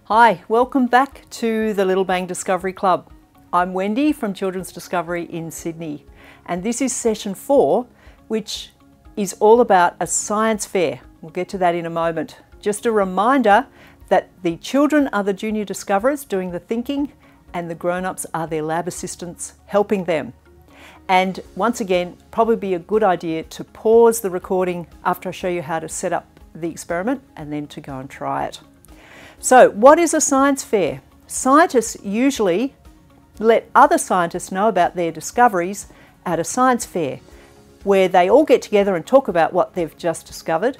Hi, welcome back to the Little Bang Discovery Club. I'm Wendy from Children's Discovery in Sydney, and this is session 4, which is all about a science fair. We'll get to that in a moment. Just a reminder that the children are the junior discoverers doing the thinking, and the grown-ups are their lab assistants helping them. And once again, probably be a good idea to pause the recording after I show you how to set up the experiment and then to go and try it. So what is a science fair? Scientists usually let other scientists know about their discoveries at a science fair, where they all get together and talk about what they've just discovered,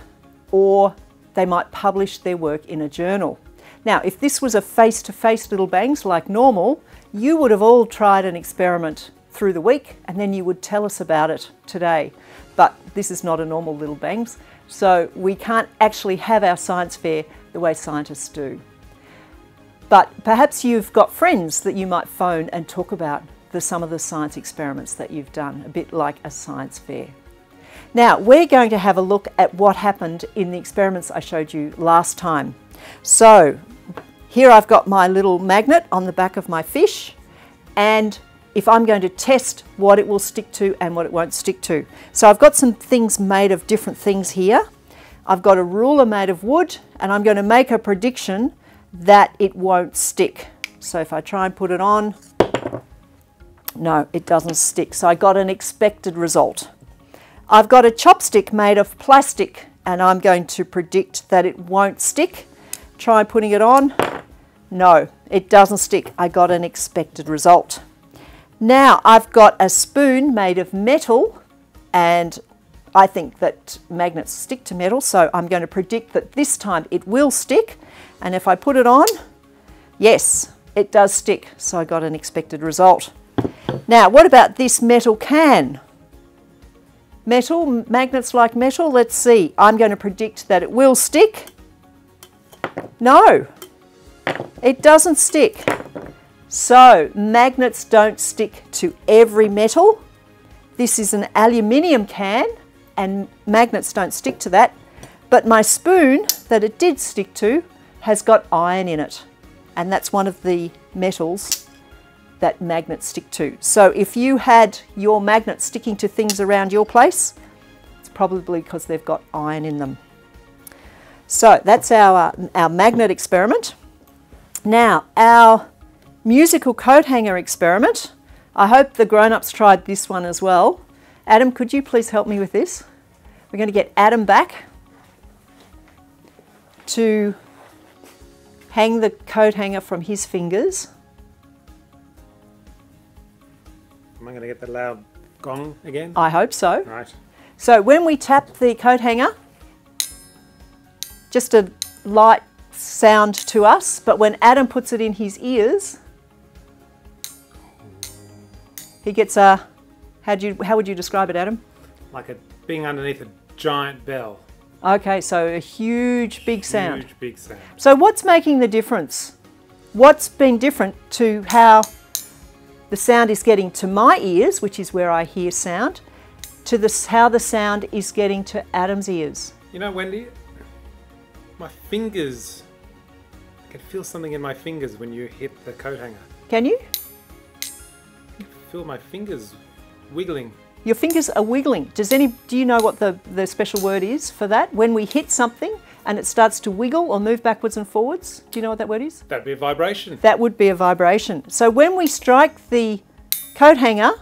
or they might publish their work in a journal. Now, if this was a face-to-face Little Bangs like normal, you would have all tried an experiment through the week and then you would tell us about it today. But this is not a normal Little Bangs, so we can't actually have our science fair the way scientists do. But perhaps you've got friends that you might phone and talk about some of the science experiments that you've done, a bit like a science fair. Now, we're going to have a look at what happened in the experiments I showed you last time. So here I've got my little magnet on the back of my fish, and if I'm going to test what it will stick to and what it won't stick to. So I've got some things made of different things here. I've got a ruler made of wood, and I'm going to make a prediction that it won't stick. So if I try and put it on, no, it doesn't stick. So I got an expected result. I've got a chopstick made of plastic, and I'm going to predict that it won't stick. Try putting it on. No, it doesn't stick. I got an expected result. Now I've got a spoon made of metal, and I think that magnets stick to metal, so I'm going to predict that this time it will stick. And if I put it on, yes, it does stick. So I got an expected result. Now, what about this metal can? Metal, magnets like metal, let's see. I'm going to predict that it will stick. No, it doesn't stick. So magnets don't stick to every metal. This is an aluminium can, and magnets don't stick to that. But my spoon that it did stick to has got iron in it, and that's one of the metals that magnets stick to. So if you had your magnet sticking to things around your place, it's probably because they've got iron in them. So that's our magnet experiment. Now, our musical coat hanger experiment. I hope the grown-ups tried this one as well. Adam, could you please help me with this? We're going to get Adam back to hang the coat hanger from his fingers. Am I going to get the loud gong again? I hope so. Right. So when we tap the coat hanger, just a light sound to us, but when Adam puts it in his ears, he gets a, how would you describe it, Adam? Like being underneath a giant bell. Okay, so a huge, big sound. Huge, big sound. So what's making the difference? What's been different to how the sound is getting to my ears, which is where I hear sound, to how the sound is getting to Adam's ears? You know, Wendy, my fingers, I can feel something in my fingers when you hit the coat hanger. Can you? I can feel my fingers wiggling. Your fingers are wiggling. Do you know what the special word is for that? When we hit something and it starts to wiggle or move backwards and forwards, do you know what that word is? That'd be a vibration. That would be a vibration. So when we strike the coat hanger,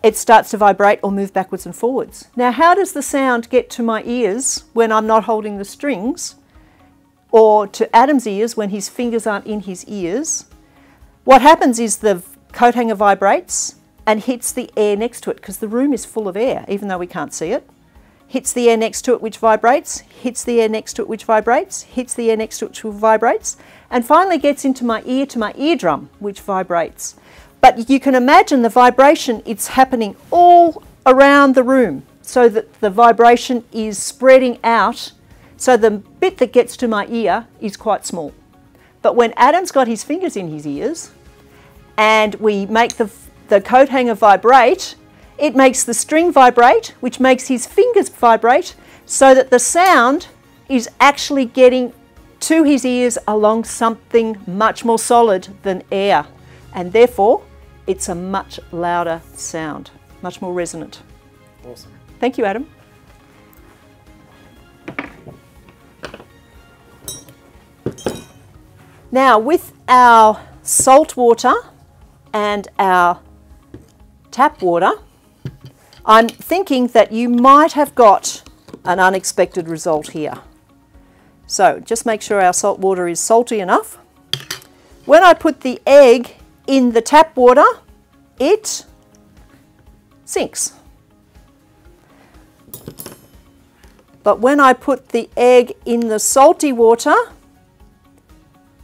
it starts to vibrate or move backwards and forwards. Now, how does the sound get to my ears when I'm not holding the strings, or to Adam's ears when his fingers aren't in his ears? What happens is the coat hanger vibrates and hits the air next to it, because the room is full of air, even though we can't see it. Hits the air next to it, which vibrates, hits the air next to it, which vibrates, hits the air next to it, which vibrates, and finally gets into my ear, to my eardrum, which vibrates. But you can imagine the vibration, it's happening all around the room, so that the vibration is spreading out, so the bit that gets to my ear is quite small. But when Adam's got his fingers in his ears, and we make the coat hanger vibrate, it makes the string vibrate, which makes his fingers vibrate, so that the sound is actually getting to his ears along something much more solid than air, and therefore it's a much louder sound, much more resonant. Awesome. Thank you, Adam. Now, with our salt water and our tap water, I'm thinking that you might have got an unexpected result here. So just make sure our salt water is salty enough. When I put the egg in the tap water, it sinks. But when I put the egg in the salty water,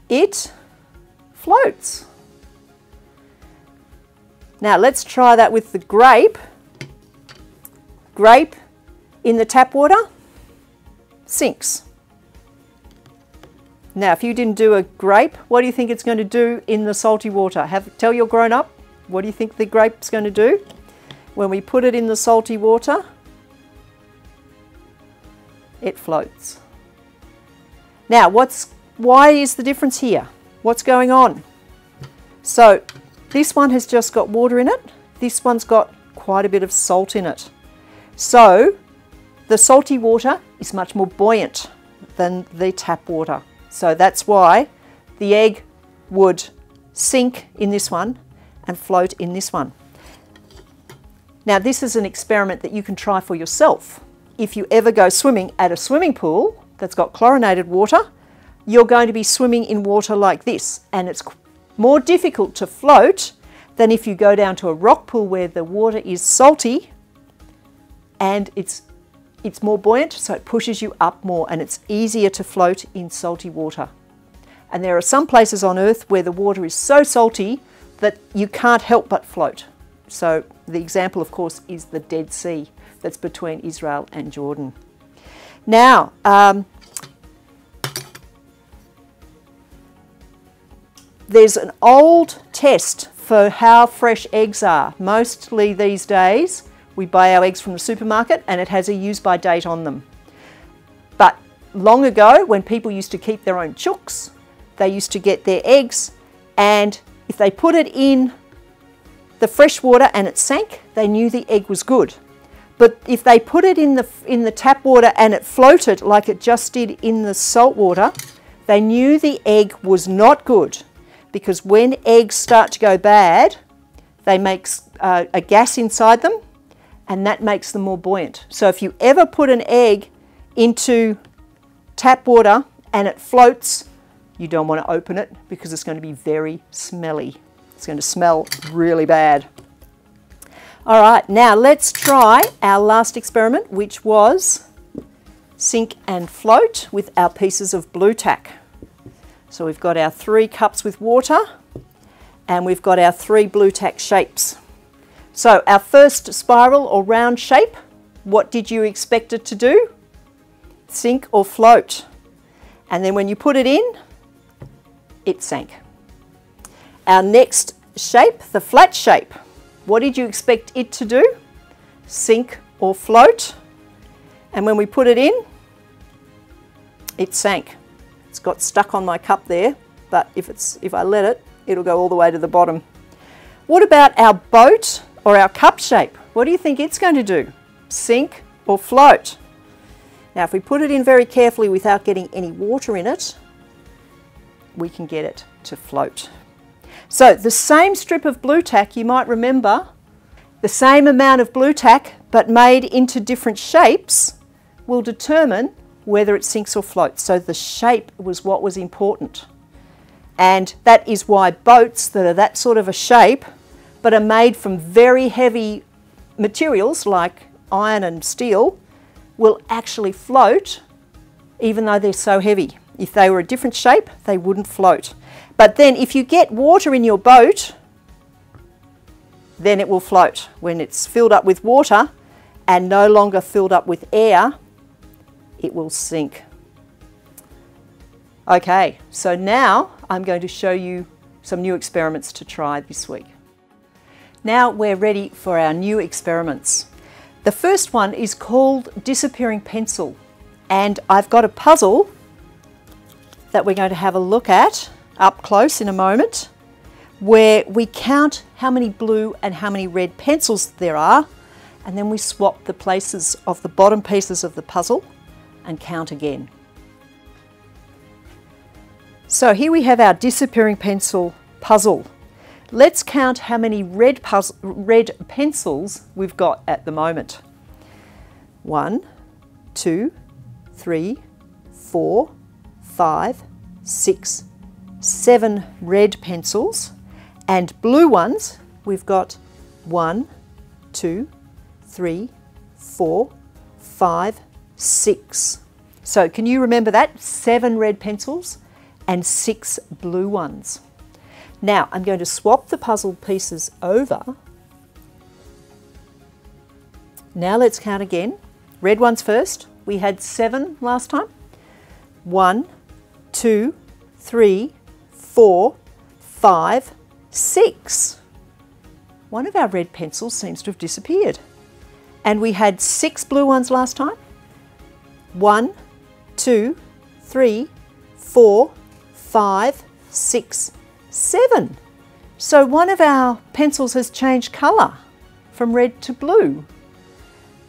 it floats. Now let's try that with the grape. Grape in the tap water sinks. Now if you didn't do a grape, what do you think it's going to do in the salty water? Tell your grown up, what do you think the grape's going to do? When we put it in the salty water, it floats. Now why is the difference here? What's going on? So this one has just got water in it. This one's got quite a bit of salt in it. So the salty water is much more buoyant than the tap water. So that's why the egg would sink in this one and float in this one. Now this is an experiment that you can try for yourself. If you ever go swimming at a swimming pool that's got chlorinated water, you're going to be swimming in water like this, and it's more difficult to float than if you go down to a rock pool where the water is salty and it's more buoyant, so it pushes you up more and it's easier to float in salty water. And there are some places on earth where the water is so salty that you can't help but float. So the example, of course, is the Dead Sea that's between Israel and Jordan. Now, there's an old test for how fresh eggs are. Mostly these days, we buy our eggs from the supermarket and it has a use-by date on them. But long ago, when people used to keep their own chooks, they used to get their eggs, and if they put it in the fresh water and it sank, they knew the egg was good. But if they put it in the tap water and it floated like it just did in the salt water, they knew the egg was not good, because when eggs start to go bad, they make a gas inside them, and that makes them more buoyant. So if you ever put an egg into tap water and it floats, you don't want to open it because it's going to be very smelly. It's going to smell really bad. All right, now let's try our last experiment, which was sink and float with our pieces of blue tack. So we've got our 3 cups with water and we've got our 3 blue tack shapes. So our first spiral or round shape, what did you expect it to do? Sink or float. And then when you put it in, it sank. Our next shape, the flat shape, what did you expect it to do? Sink or float. And when we put it in, it sank. It's got stuck on my cup there, but if I let it, it'll go all the way to the bottom. What about our boat or our cup shape? What do you think it's going to do? Sink or float? Now if we put it in very carefully without getting any water in it, we can get it to float. So the same strip of blue tack, you might remember, the same amount of blue tack but made into different shapes will determine whether it sinks or floats. So the shape was what was important. And that is why boats that are that sort of a shape but are made from very heavy materials like iron and steel will actually float even though they're so heavy. If they were a different shape, they wouldn't float. But then if you get water in your boat, then it will float. When it's filled up with water and no longer filled up with air, it will sink. Okay, so now I'm going to show you some new experiments to try this week. Now we're ready for our new experiments. The first one is called Disappearing Pencil, and I've got a puzzle that we're going to have a look at up close in a moment, where we count how many blue and how many red pencils there are, and then we swap the places of the bottom pieces of the puzzle and count again. So here we have our disappearing pencil puzzle. Let's count how many red pencils we've got at the moment. 1, 2, 3, 4, 5, 6, 7 red pencils, and blue ones we've got 1, 2, 3, 4, 5, 6. So can you remember that? 7 red pencils and 6 blue ones. Now I'm going to swap the puzzle pieces over. Now let's count again. Red ones first. We had 7 last time. 1, 2, 3, 4, 5, 6. One of our red pencils seems to have disappeared. And we had 6 blue ones last time. 1, 2, 3, 4, 5, 6, 7. So one of our pencils has changed colour from red to blue.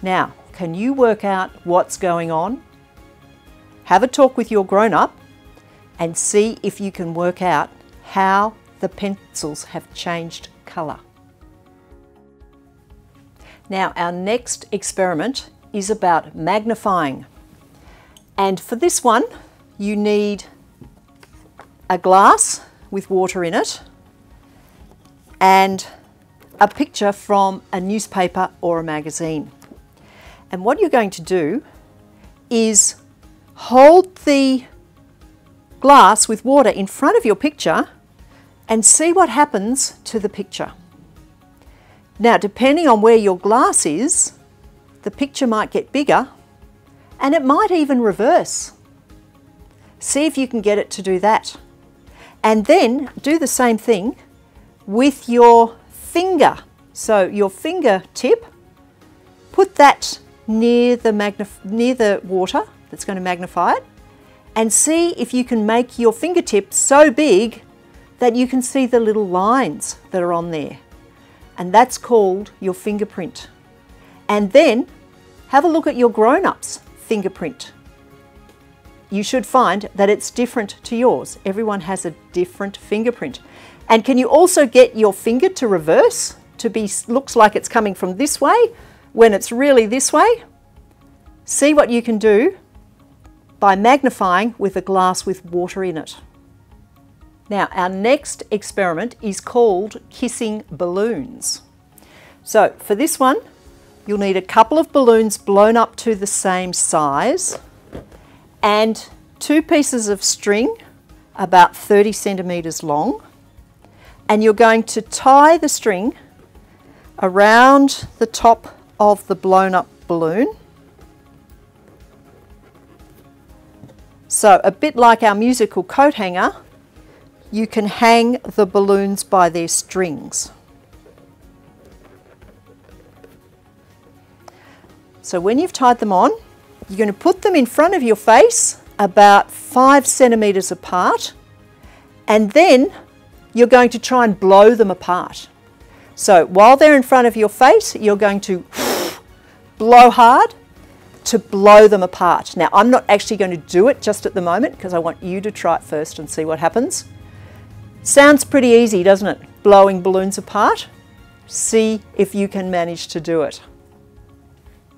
Now, can you work out what's going on? Have a talk with your grown-up and see if you can work out how the pencils have changed colour. Now, our next experiment is about magnifying. And for this one, you need a glass with water in it and a picture from a newspaper or a magazine. And what you're going to do is hold the glass with water in front of your picture and see what happens to the picture. Now, depending on where your glass is, the picture might get bigger and it might even reverse. See if you can get it to do that. And then do the same thing with your finger. So your fingertip, put that near the water that's going to magnify it, and see if you can make your fingertip so big that you can see the little lines that are on there. And that's called your fingerprint. And then have a look at your grown-up's fingerprint. You should find that it's different to yours. Everyone has a different fingerprint. And can you also get your finger to reverse, to be, looks like it's coming from this way when it's really this way? See what you can do by magnifying with a glass with water in it. Now, our next experiment is called kissing balloons. So for this one, you'll need a couple of balloons blown up to the same size and 2 pieces of string about 30 centimetres long. And you're going to tie the string around the top of the blown up balloon. So a bit like our musical coat hanger, you can hang the balloons by their strings. So when you've tied them on, you're going to put them in front of your face about 5 centimetres apart, and then you're going to try and blow them apart. So while they're in front of your face, you're going to blow hard to blow them apart. Now, I'm not actually going to do it just at the moment because I want you to try it first and see what happens. Sounds pretty easy, doesn't it? Blowing balloons apart. See if you can manage to do it.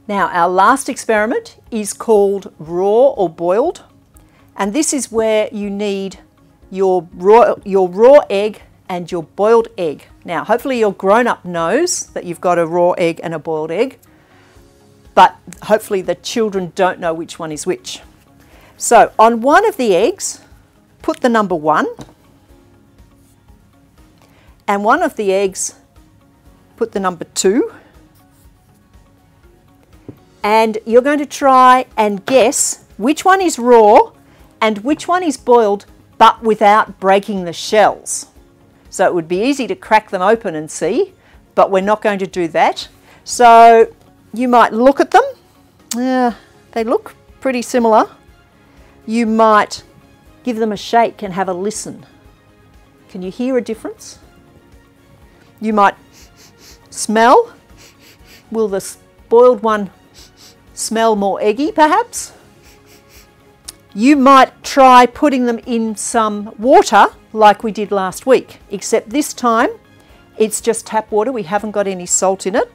Now, our last experiment is called raw or boiled, and this is where you need your raw egg and your boiled egg. Now, hopefully your grown-up knows that you've got a raw egg and a boiled egg, but hopefully the children don't know which one is which. So on one of the eggs, put the number 1, and one of the eggs, put the number 2, and you're going to try and guess which one is raw and which one is boiled, but without breaking the shells. So it would be easy to crack them open and see, but we're not going to do that. So you might look at them. They look pretty similar. You might give them a shake and have a listen. Can you hear a difference? You might smell. Will the boiled one smell more eggy, perhaps? You might try putting them in some water like we did last week, except this time it's just tap water. We haven't got any salt in it.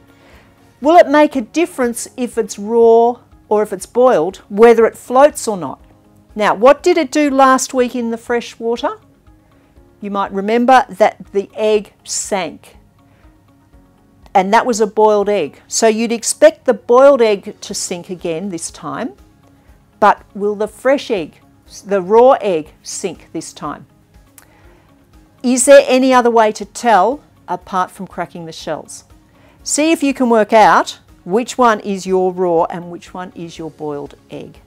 Will it make a difference if it's raw or if it's boiled, whether it floats or not? Now, what did it do last week in the fresh water? You might remember that the egg sank, and that was a boiled egg. So you'd expect the boiled egg to sink again this time, but will the fresh egg, the raw egg, sink this time? Is there any other way to tell apart from cracking the shells? See if you can work out which one is your raw and which one is your boiled egg.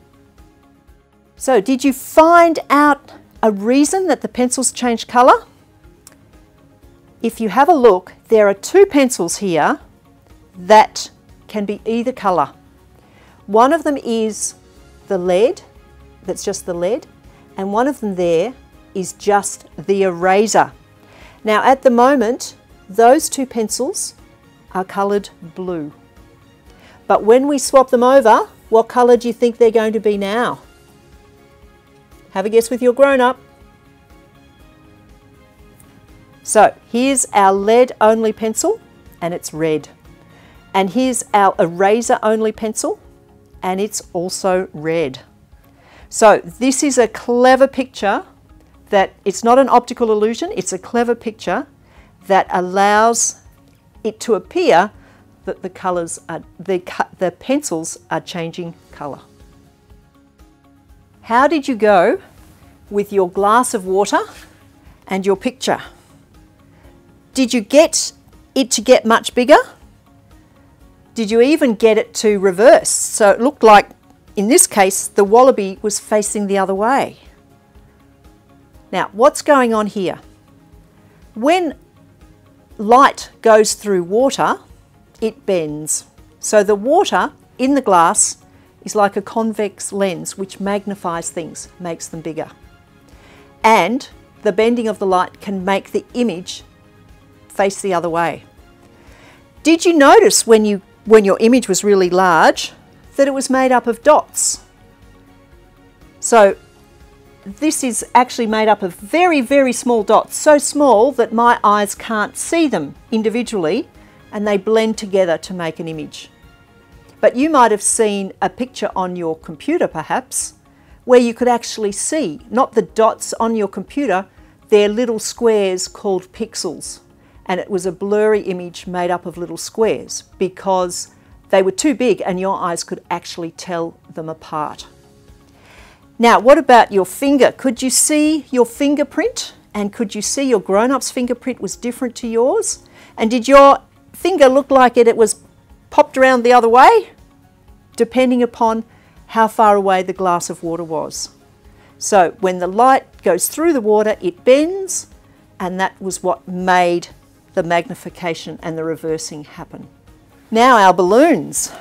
So did you find out a reason that the pencils change colour? If you have a look, there are two pencils here that can be either colour. One of them is the lead, that's just the lead, and one of them there is just the eraser. Now at the moment, those two pencils are coloured blue. But when we swap them over, what colour do you think they're going to be now? Have a guess with your grown-up. So here's our lead only pencil and it's red. And here's our eraser only pencil and it's also red. So this is a clever picture that it's not an optical illusion, it's a clever picture that allows it to appear that the colours are, the pencils are changing colour. How did you go with your glass of water and your picture? Did you get it to get much bigger? Did you even get it to reverse? So it looked like, in this case, the wallaby was facing the other way. Now, what's going on here? When light goes through water, it bends. So the water in the glass is like a convex lens which magnifies things, makes them bigger. And the bending of the light can make the image face the other way. Did you notice when your image was really large that it was made up of dots? So this is actually made up of very, very small dots, so small that my eyes can't see them individually and they blend together to make an image. But you might have seen a picture on your computer perhaps where you could actually see, not the dots on your computer, they're little squares called pixels. And it was a blurry image made up of little squares because they were too big and your eyes could actually tell them apart. Now, what about your finger? Could you see your fingerprint? And could you see your grown-up's fingerprint was different to yours? And did your finger look like it was popped around the other way? Depending upon how far away the glass of water was. So when the light goes through the water, it bends, and that was what made the magnification and the reversing happen. Now our balloons.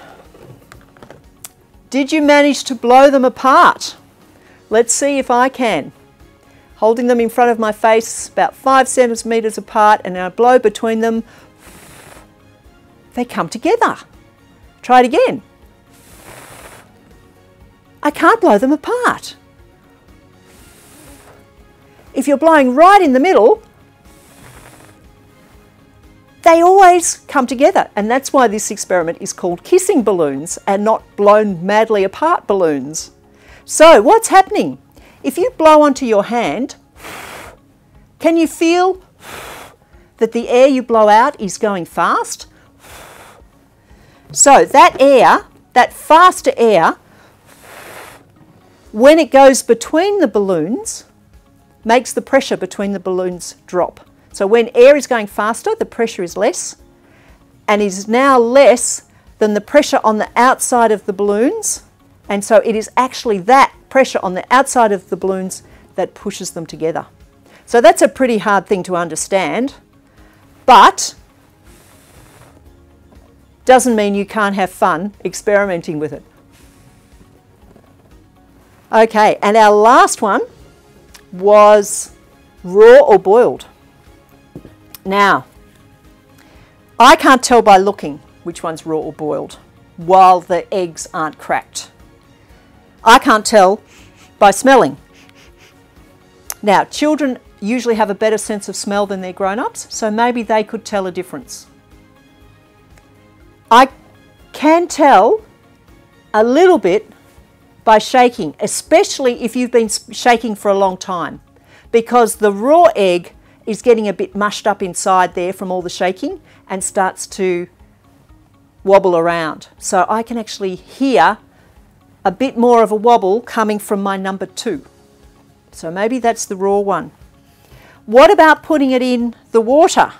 Did you manage to blow them apart? Let's see if I can. Holding them in front of my face about 5 centimetres apart, and I blow between them. They come together. Try it again. I can't blow them apart. If you're blowing right in the middle, they always come together, and that's why this experiment is called kissing balloons and not blown madly apart balloons. So what's happening? If you blow onto your hand, can you feel that the air you blow out is going fast? So that air, that faster air, when it goes between the balloons, makes the pressure between the balloons drop. So when air is going faster, the pressure is less, and is now less than the pressure on the outside of the balloons. And so it is actually that pressure on the outside of the balloons that pushes them together. So that's a pretty hard thing to understand, but doesn't mean you can't have fun experimenting with it. Okay, and our last one was raw or boiled. Now, I can't tell by looking which one's raw or boiled while the eggs aren't cracked. I can't tell by smelling. Now, children usually have a better sense of smell than their grown-ups, so maybe they could tell a difference. I can tell a little bit by shaking, especially if you've been shaking for a long time, because the raw egg is getting a bit mushed up inside there from all the shaking and starts to wobble around. So I can actually hear a bit more of a wobble coming from my number 2. So maybe that's the raw one. What about putting it in the water?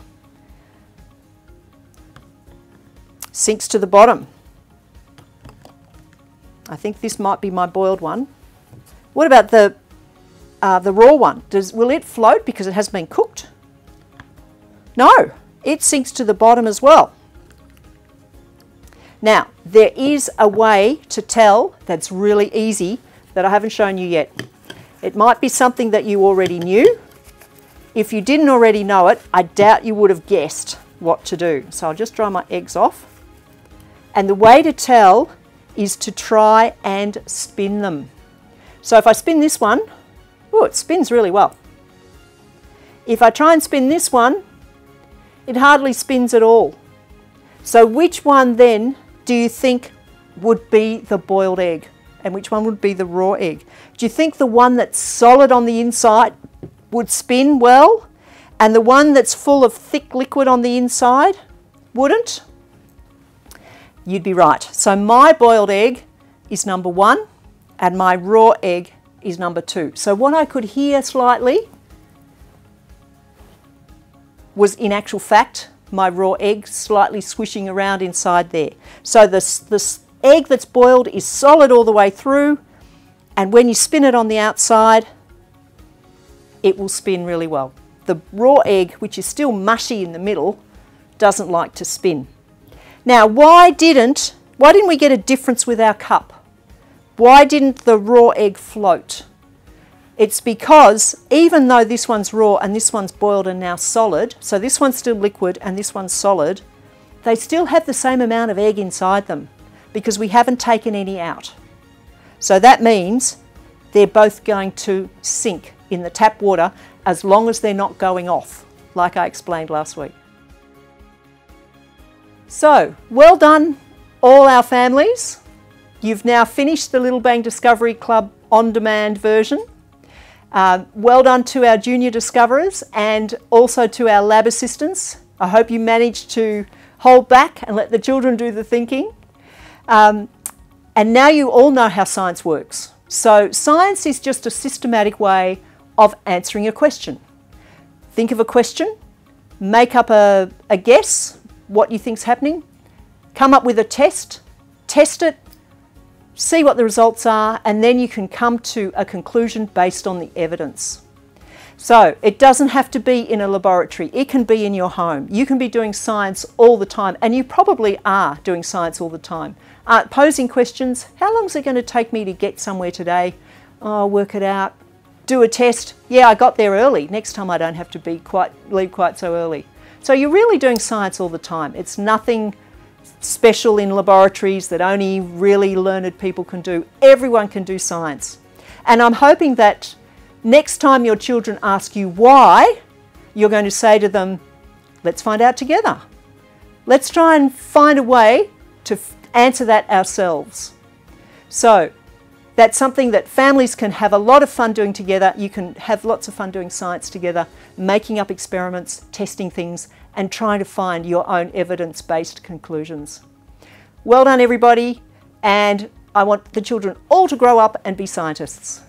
Sinks to the bottom. I think this might be my boiled one. What about the raw one? Will it float because it has been cooked? No, it sinks to the bottom as well. Now, there is a way to tell that's really easy that I haven't shown you yet. It might be something that you already knew. If you didn't already know it, I doubt you would have guessed what to do. So I'll just dry my eggs off. And the way to tell is to try and spin them. So if I spin this one, oh, it spins really well. If I try and spin this one, it hardly spins at all. So which one then do you think would be the boiled egg? And which one would be the raw egg? Do you think the one that's solid on the inside would spin well, and the one that's full of thick liquid on the inside wouldn't? You'd be right. So my boiled egg is number 1, and my raw egg is number 2. So what I could hear slightly was, in actual fact, my raw egg slightly swishing around inside there. So this egg that's boiled is solid all the way through, and when you spin it on the outside, it will spin really well. The raw egg, which is still mushy in the middle, doesn't like to spin. Now, why didn't we get a difference with our cup? Why didn't the raw egg float? It's because even though this one's raw and this one's boiled and now solid, so this one's still liquid and this one's solid, they still have the same amount of egg inside them because we haven't taken any out. So that means they're both going to sink in the tap water as long as they're not going off, like I explained last week. So, well done all our families. You've now finished the Little Bang Discovery Club on-demand version. Well done to our junior discoverers and also to our lab assistants. I hope you managed to hold back and let the children do the thinking. And now you all know how science works. So science is just a systematic way of answering a question. Think of a question, make up a guess, what you think's happening, come up with a test it, see what the results are, and then you can come to a conclusion based on the evidence. So it doesn't have to be in a laboratory, it can be in your home. You can be doing science all the time, and you probably are doing science all the time. Posing questions, how long is it going to take me to get somewhere today? Oh, work it out. Do a test, yeah, I got there early. Next time I don't have to leave quite so early. So you're really doing science all the time. It's nothing special in laboratories that only really learned people can do. Everyone can do science. And I'm hoping that next time your children ask you why, you're going to say to them, let's find out together. Let's try and find a way to answer that ourselves. So that's something that families can have a lot of fun doing together. You can have lots of fun doing science together, making up experiments, testing things, and trying to find your own evidence-based conclusions. Well done, everybody, and I want the children all to grow up and be scientists.